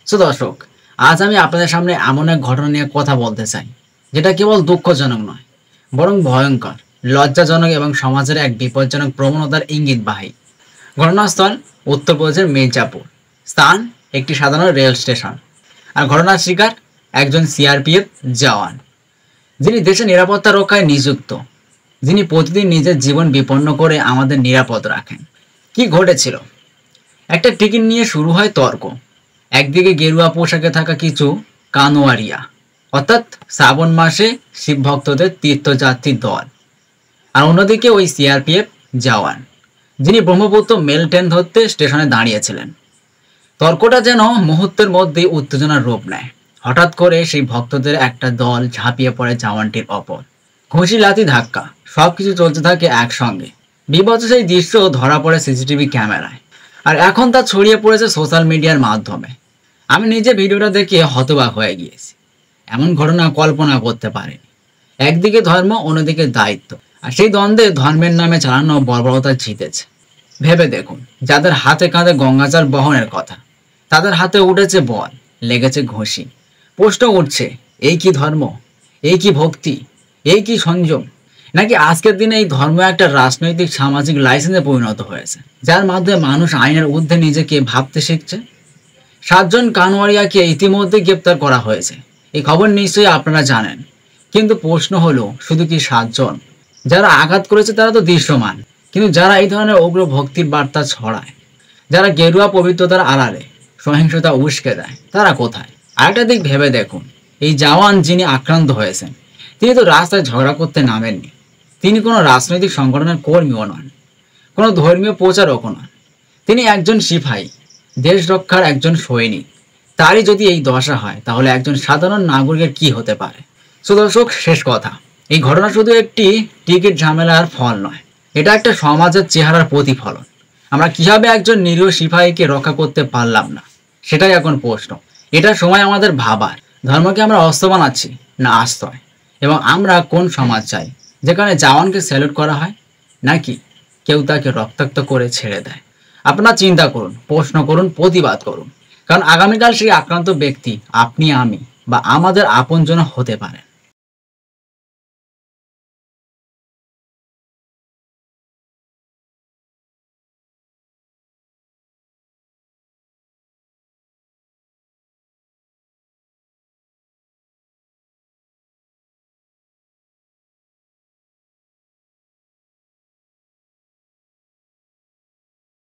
So দর্শক, আজ আমি আপনাদের সামনে এমন এক ঘটনা নিয়ে কথা বলতে চাই, যেটা কেবল দুঃখজনক নয়, বরং ভয়ঙ্কর, লজ্জাজনক এবং সমাজের এক বিপজ্জনক প্রবণতার ইঙ্গিতবাহী। ঘটনাস্থল উত্তরপ্রদেশের মির্জাপুর। স্থান একটি সাধারণ রেল স্টেশন। আর ঘটনার শিকার একজন সিআরপিএফ জওয়ান, যিনি দেশের নিরাপত্তা রক্ষায় নিযুক্ত, যিনি প্রতিদিন নিজের জীবন বিপন্ন করে আমাদের নিরাপদ রাখেন। কি ঘটেছিল? একটা টিকিট নিয়ে শুরু হয় তর্ক। একদিকে গেরুয়া পোশাকে থাকা কিছু কানোয়ারিয়া, অর্থাৎ শ্রাবণ মাসে শিব ভক্তদের তীর্থযাত্রী দল, আর অন্যদিকে ওই সিআরপিএফ জওয়ান, যিনি ব্রহ্মপুত্র মেল ট্রেন ধরতে স্টেশনে দাঁড়িয়েছিলেন। তর্কটা যেন মুহূর্তের মধ্যেই উত্তেজনার রূপ নেয়। হঠাৎ করে সেই ভক্তদের একটা দল ঝাঁপিয়ে পড়ে জওয়ানটির ওপর। ঘুষি, লাথি, ধাক্কা, সবকিছু চলতে থাকে একসঙ্গে। বিভৎস সেই দৃশ্য ধরা পড়ে সিসিটিভি ক্যামেরায়, আর এখন তা ছড়িয়ে পড়েছে সোশ্যাল মিডিয়ার মাধ্যমে। আমি নিজে ভিডিওটা দেখে হতবাক হয়ে গিয়েছি। এমন ঘটনা কল্পনা করতে পারিনি। একদিকে ধর্ম, অন্যদিকে দায়িত্ব, আর সেই দ্বন্দ্বে ধর্মের নামে চালানো বর্বরতা জিতেছে। ভেবে দেখুন, যাদের হাতে কাঁধে গঙ্গাজল বহনের কথা, তাদের হাতে উঠেছে বল, লেগেছে ঘুষি। প্রশ্ন উঠছে, এই কি ধর্ম? এই কি ভক্তি? এই কি সংযম? নাকি আজকের দিনে এই ধর্ম একটা রাজনৈতিক সামাজিক লাইসেন্সে পরিণত হয়েছে, যার মাধ্যমে মানুষ আইনের ঊর্ধ্বে নিজেকে ভাবতে শিখছে? 7 জন কানওয়ারিয়াকে ইতিমধ্যে গ্রেপ্তার করা হয়েছে। এই খবর নিশ্চয়ই আপনারা জানেন। কিন্তু প্রশ্ন হলো, শুধু কি 7 জন? যারা আঘাত করেছে তারা তো দৃশ্যমান, কিন্তু যারা এই ধরনের উগ্র ভক্তির বার্তা ছড়ায়, যারা গেরুয়া পবিত্রতার আড়ালে সহিংসতা উস্কে দেয়, তারা কোথায়? আরেকটা দিক ভেবে দেখুন, এই জওয়ান যিনি আক্রান্ত হয়েছেন, তিনি তো রাস্তায় ঝগড়া করতে নামেননি। তিনি কোনো রাজনৈতিক সংগঠনের কর্মীও নন, কোনো ধর্মীয় প্রচারকও নন। তিনি একজন সিপাহী, দেশ রক্ষার একজন সৈনিক। তারই যদি এই দশা হয়, তাহলে একজন সাধারণ নাগরিকের কি হতে পারে? সো দর্শক, শেষ কথা, এই ঘটনা শুধু একটি টিকিট ঝামেলার ফল নয়, এটা একটা সমাজের চেহারার প্রতিফলন। আমরা কিভাবে একজন নিরীহ সিপাহীকে রক্ষা করতে পারলাম না, সেটাই এখন প্রশ্ন। এটা সময় আমাদের ভাবার, ধর্মকে আমরা অস্ত্র বানাচ্ছি না আশ্রয়? এবং আমরা কোন সমাজ চাই, যেখানে জওয়ানকে স্যালুট করা হয়, নাকি কেউ তাকে রক্তাক্ত করে ছেড়ে দেয়? আপনারা চিন্তা করুন, প্রশ্ন করুন, প্রতিবাদ করুন, কারণ আগামীকাল সেই আক্রান্ত ব্যক্তি আপনি, আমি বা আমাদের আপনজন হতে পারেন।